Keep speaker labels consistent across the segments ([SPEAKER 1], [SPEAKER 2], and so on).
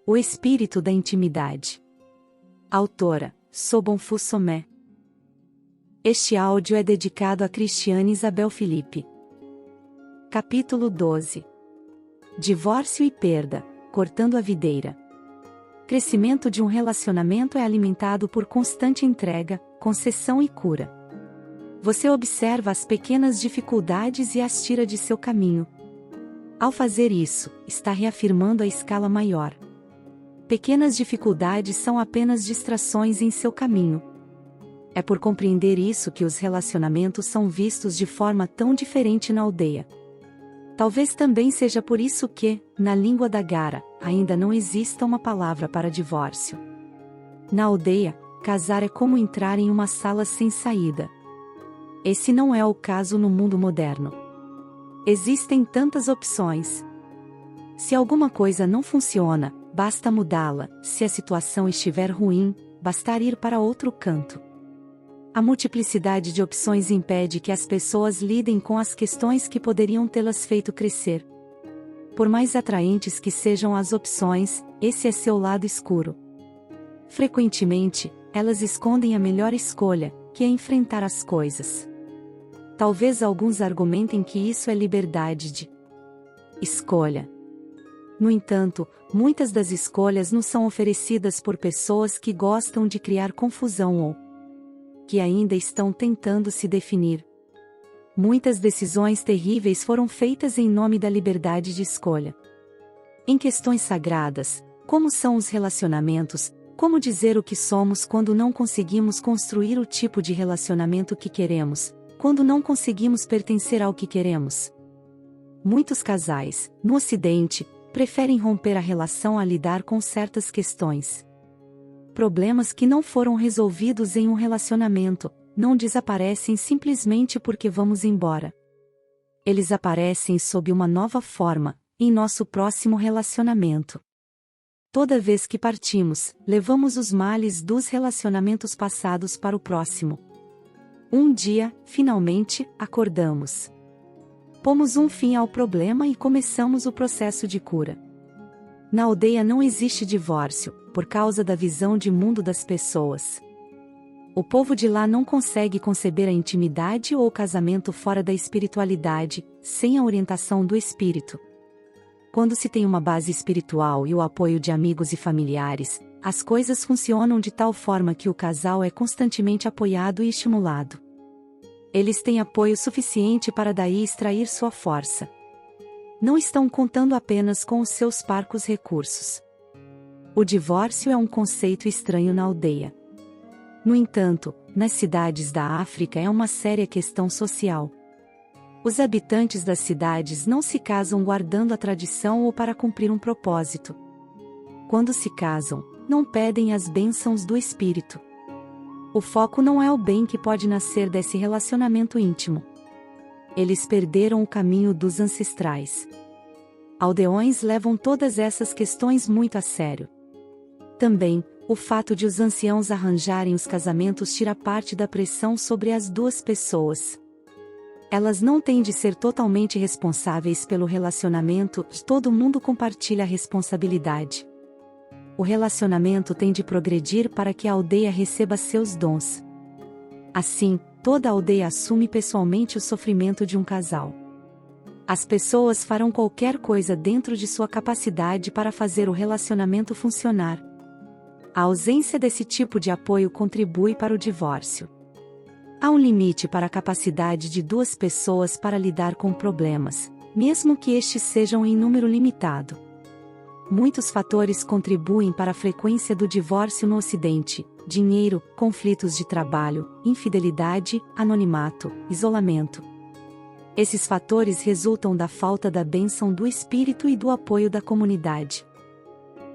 [SPEAKER 1] O espírito da intimidade. Autora: Sobonfu Somé. Este áudio é dedicado a Cristiane Isabel Felipe. Capítulo 12. Divórcio e perda, cortando a videira. Crescimento de um relacionamento é alimentado por constante entrega, concessão e cura. Você observa as pequenas dificuldades e as tira de seu caminho. Ao fazer isso, está reafirmando a escala maior. Pequenas dificuldades são apenas distrações em seu caminho. É por compreender isso que os relacionamentos são vistos de forma tão diferente na aldeia. Talvez também seja por isso que, na língua da Gara, ainda não exista uma palavra para divórcio. Na aldeia, casar é como entrar em uma sala sem saída. Esse não é o caso no mundo moderno. Existem tantas opções. Se alguma coisa não funciona, basta mudá-la. Se a situação estiver ruim, bastar ir para outro canto. A multiplicidade de opções impede que as pessoas lidem com as questões que poderiam tê-las feito crescer. Por mais atraentes que sejam as opções, esse é seu lado escuro. Frequentemente, elas escondem a melhor escolha, que é enfrentar as coisas. Talvez alguns argumentem que isso é liberdade de escolha. No entanto, muitas das escolhas nos são oferecidas por pessoas que gostam de criar confusão ou que ainda estão tentando se definir. Muitas decisões terríveis foram feitas em nome da liberdade de escolha. Em questões sagradas, como são os relacionamentos, como dizer o que somos quando não conseguimos construir o tipo de relacionamento que queremos, quando não conseguimos pertencer ao que queremos. Muitos casais, no Ocidente, preferem romper a relação a lidar com certas questões. Problemas que não foram resolvidos em um relacionamento, não desaparecem simplesmente porque vamos embora. Eles aparecem sob uma nova forma, em nosso próximo relacionamento. Toda vez que partimos, levamos os males dos relacionamentos passados para o próximo. Um dia, finalmente, acordamos. Pomos um fim ao problema e começamos o processo de cura. Na aldeia não existe divórcio, por causa da visão de mundo das pessoas. O povo de lá não consegue conceber a intimidade ou o casamento fora da espiritualidade, sem a orientação do espírito. Quando se tem uma base espiritual e o apoio de amigos e familiares, as coisas funcionam de tal forma que o casal é constantemente apoiado e estimulado. Eles têm apoio suficiente para daí extrair sua força. Não estão contando apenas com os seus parcos recursos. O divórcio é um conceito estranho na aldeia. No entanto, nas cidades da África é uma séria questão social. Os habitantes das cidades não se casam guardando a tradição ou para cumprir um propósito. Quando se casam, não pedem as bênçãos do espírito. O foco não é o bem que pode nascer desse relacionamento íntimo. Eles perderam o caminho dos ancestrais. Aldeões levam todas essas questões muito a sério. Também, o fato de os anciãos arranjarem os casamentos tira parte da pressão sobre as duas pessoas. Elas não têm de ser totalmente responsáveis pelo relacionamento, todo mundo compartilha a responsabilidade. O relacionamento tem de progredir para que a aldeia receba seus dons. Assim, toda a aldeia assume pessoalmente o sofrimento de um casal. As pessoas farão qualquer coisa dentro de sua capacidade para fazer o relacionamento funcionar. A ausência desse tipo de apoio contribui para o divórcio. Há um limite para a capacidade de duas pessoas para lidar com problemas, mesmo que estes sejam em número limitado. Muitos fatores contribuem para a frequência do divórcio no Ocidente: dinheiro, conflitos de trabalho, infidelidade, anonimato, isolamento. Esses fatores resultam da falta da bênção do espírito e do apoio da comunidade.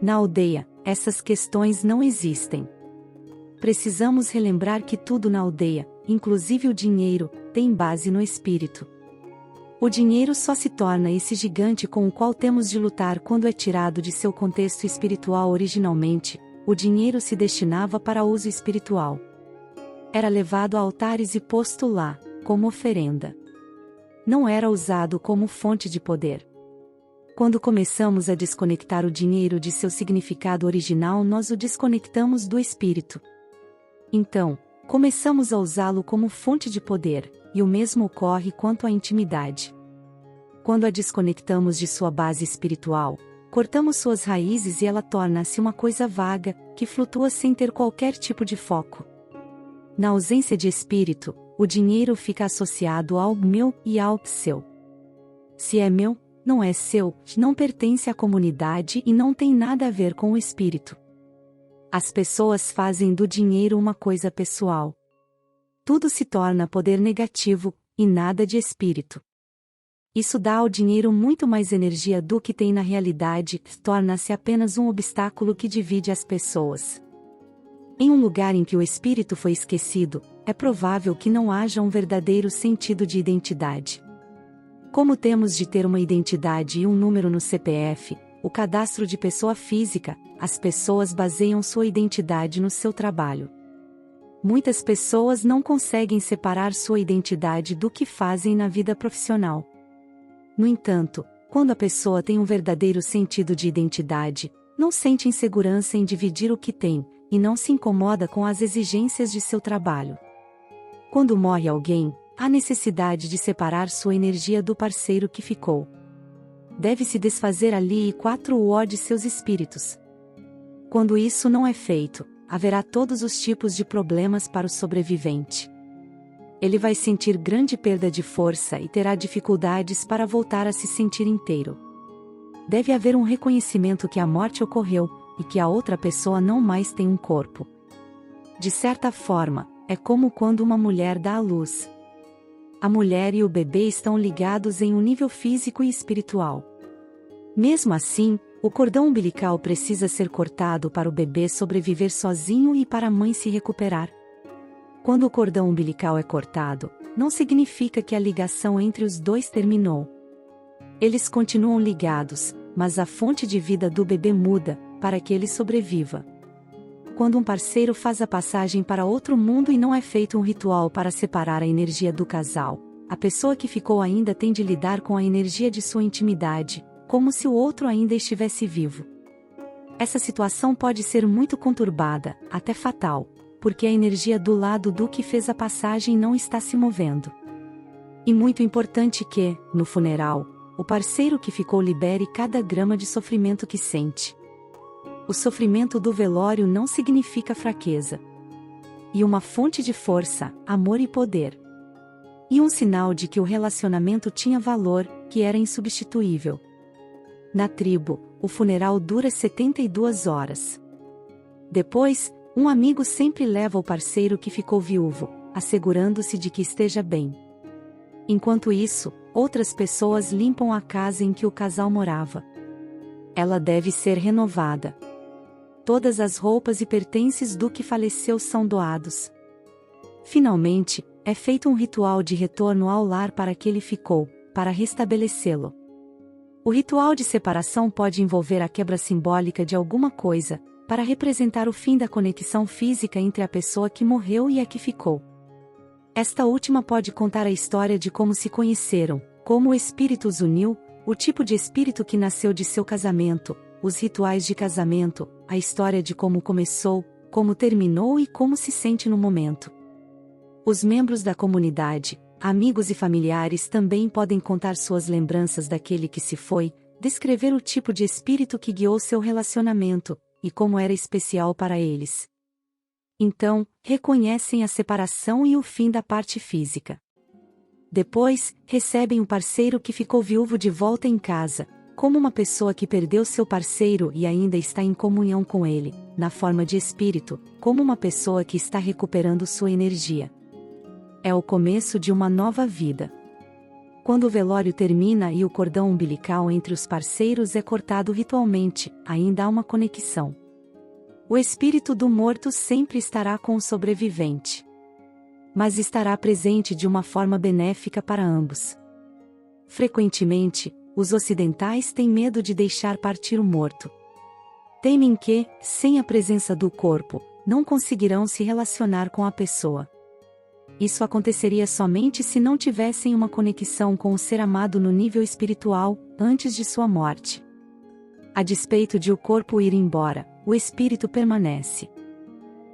[SPEAKER 1] Na aldeia, essas questões não existem. Precisamos relembrar que tudo na aldeia, inclusive o dinheiro, tem base no espírito. O dinheiro só se torna esse gigante com o qual temos de lutar quando é tirado de seu contexto espiritual originalmente. O dinheiro se destinava para uso espiritual. Era levado a altares e posto lá, como oferenda. Não era usado como fonte de poder. Quando começamos a desconectar o dinheiro de seu significado original, nós o desconectamos do espírito. Então, começamos a usá-lo como fonte de poder, e o mesmo ocorre quanto à intimidade. Quando a desconectamos de sua base espiritual, cortamos suas raízes e ela torna-se uma coisa vaga, que flutua sem ter qualquer tipo de foco. Na ausência de espírito, o dinheiro fica associado ao meu e ao seu. Se é meu, não é seu, não pertence à comunidade e não tem nada a ver com o espírito. As pessoas fazem do dinheiro uma coisa pessoal. Tudo se torna poder negativo, e nada de espírito. Isso dá ao dinheiro muito mais energia do que tem na realidade, torna-se apenas um obstáculo que divide as pessoas. Em um lugar em que o espírito foi esquecido, é provável que não haja um verdadeiro sentido de identidade. Como temos de ter uma identidade e um número no CPF, o cadastro de pessoa física, as pessoas baseiam sua identidade no seu trabalho. Muitas pessoas não conseguem separar sua identidade do que fazem na vida profissional. No entanto, quando a pessoa tem um verdadeiro sentido de identidade, não sente insegurança em dividir o que tem, e não se incomoda com as exigências de seu trabalho. Quando morre alguém, há necessidade de separar sua energia do parceiro que ficou. Deve-se desfazer ali e 4 de seus espíritos. Quando isso não é feito, haverá todos os tipos de problemas para o sobrevivente. Ele vai sentir grande perda de força e terá dificuldades para voltar a se sentir inteiro. Deve haver um reconhecimento que a morte ocorreu, e que a outra pessoa não mais tem um corpo. De certa forma, é como quando uma mulher dá à luz. A mulher e o bebê estão ligados em um nível físico e espiritual. Mesmo assim, o cordão umbilical precisa ser cortado para o bebê sobreviver sozinho e para a mãe se recuperar. Quando o cordão umbilical é cortado, não significa que a ligação entre os dois terminou. Eles continuam ligados, mas a fonte de vida do bebê muda, para que ele sobreviva. Quando um parceiro faz a passagem para outro mundo e não é feito um ritual para separar a energia do casal, a pessoa que ficou ainda tem de lidar com a energia de sua intimidade, como se o outro ainda estivesse vivo. Essa situação pode ser muito conturbada, até fatal, porque a energia do lado do que fez a passagem não está se movendo. E muito importante que, no funeral, o parceiro que ficou libere cada grama de sofrimento que sente. O sofrimento do velório não significa fraqueza. E uma fonte de força, amor e poder. E um sinal de que o relacionamento tinha valor, que era insubstituível. Na tribo, o funeral dura 72 horas. Depois, um amigo sempre leva o parceiro que ficou viúvo, assegurando-se de que esteja bem. Enquanto isso, outras pessoas limpam a casa em que o casal morava. Ela deve ser renovada. Todas as roupas e pertences do que faleceu são doados. Finalmente, é feito um ritual de retorno ao lar para que ele ficou, para restabelecê-lo. O ritual de separação pode envolver a quebra simbólica de alguma coisa, para representar o fim da conexão física entre a pessoa que morreu e a que ficou. Esta última pode contar a história de como se conheceram, como o espírito os uniu, o tipo de espírito que nasceu de seu casamento, os rituais de casamento, a história de como começou, como terminou e como se sente no momento. Os membros da comunidade, amigos e familiares também podem contar suas lembranças daquele que se foi, descrever o tipo de espírito que guiou seu relacionamento, e como era especial para eles. Então, reconhecem a separação e o fim da parte física. Depois, recebem o parceiro que ficou viúvo de volta em casa, como uma pessoa que perdeu seu parceiro e ainda está em comunhão com ele, na forma de espírito, como uma pessoa que está recuperando sua energia. É o começo de uma nova vida. Quando o velório termina e o cordão umbilical entre os parceiros é cortado ritualmente, ainda há uma conexão. O espírito do morto sempre estará com o sobrevivente. Mas estará presente de uma forma benéfica para ambos. Frequentemente, os ocidentais têm medo de deixar partir o morto. Temem que, sem a presença do corpo, não conseguirão se relacionar com a pessoa. isso aconteceria somente se não tivessem uma conexão com o ser amado no nível espiritual, antes de sua morte. A despeito de o corpo ir embora, o espírito permanece.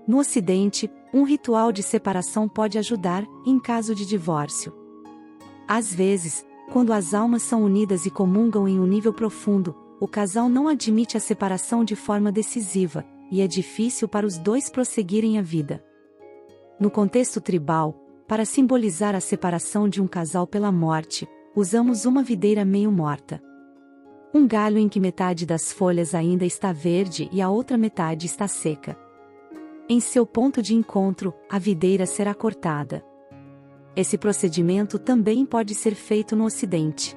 [SPEAKER 1] No Ocidente, um ritual de separação pode ajudar, em caso de divórcio. Às vezes, quando as almas são unidas e comungam em um nível profundo, o casal não admite a separação de forma decisiva, e é difícil para os dois prosseguirem a vida. No contexto tribal, para simbolizar a separação de um casal pela morte, usamos uma videira meio morta. Um galho em que metade das folhas ainda está verde e a outra metade está seca. Em seu ponto de encontro, a videira será cortada. Esse procedimento também pode ser feito no Ocidente.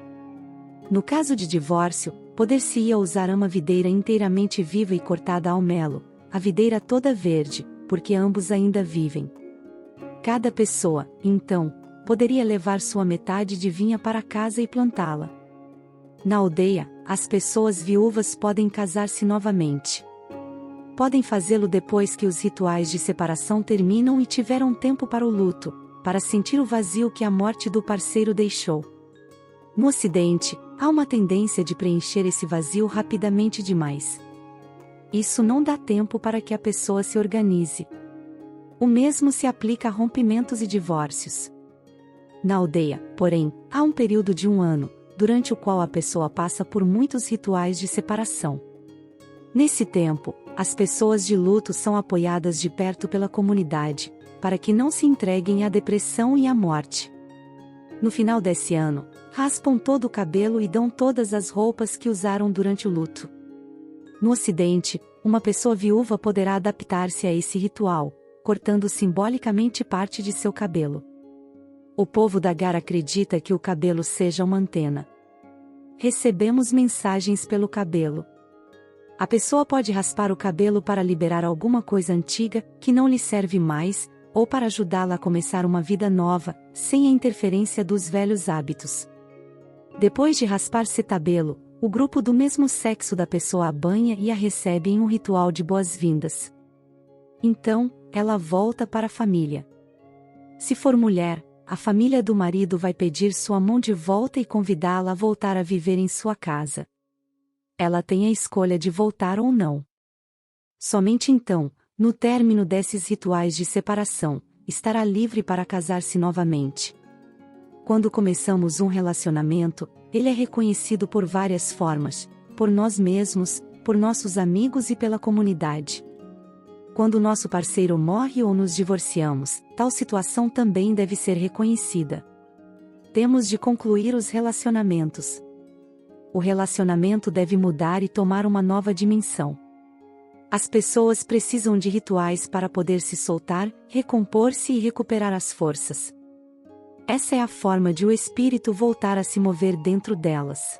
[SPEAKER 1] No caso de divórcio, poder-se-ia usar uma videira inteiramente viva e cortada ao melo, a videira toda verde, porque ambos ainda vivem. Cada pessoa, então, poderia levar sua metade de vinha para casa e plantá-la. Na aldeia, as pessoas viúvas podem casar-se novamente. Podem fazê-lo depois que os rituais de separação terminam e tiveram tempo para o luto, para sentir o vazio que a morte do parceiro deixou. No Ocidente, há uma tendência de preencher esse vazio rapidamente demais. Isso não dá tempo para que a pessoa se organize. O mesmo se aplica a rompimentos e divórcios. Na aldeia, porém, há um período de 1 ano, durante o qual a pessoa passa por muitos rituais de separação. Nesse tempo, as pessoas de luto são apoiadas de perto pela comunidade, para que não se entreguem à depressão e à morte. No final desse ano, raspam todo o cabelo e dão todas as roupas que usaram durante o luto. No Ocidente, uma pessoa viúva poderá adaptar-se a esse ritual, cortando simbolicamente parte de seu cabelo. O povo da Gar acredita que o cabelo seja uma antena. Recebemos mensagens pelo cabelo. A pessoa pode raspar o cabelo para liberar alguma coisa antiga, que não lhe serve mais, ou para ajudá-la a começar uma vida nova, sem a interferência dos velhos hábitos. Depois de raspar seu cabelo, o grupo do mesmo sexo da pessoa a banha e a recebe em um ritual de boas-vindas. Então, ela volta para a família. Se for mulher, a família do marido vai pedir sua mão de volta e convidá-la a voltar a viver em sua casa. Ela tem a escolha de voltar ou não. Somente então, no término desses rituais de separação, estará livre para casar-se novamente. Quando começamos um relacionamento, ele é reconhecido por várias formas, por nós mesmos, por nossos amigos e pela comunidade. Quando nosso parceiro morre ou nos divorciamos, tal situação também deve ser reconhecida. Temos de concluir os relacionamentos. O relacionamento deve mudar e tomar uma nova dimensão. As pessoas precisam de rituais para poder se soltar, recompor-se e recuperar as forças. Essa é a forma de o espírito voltar a se mover dentro delas.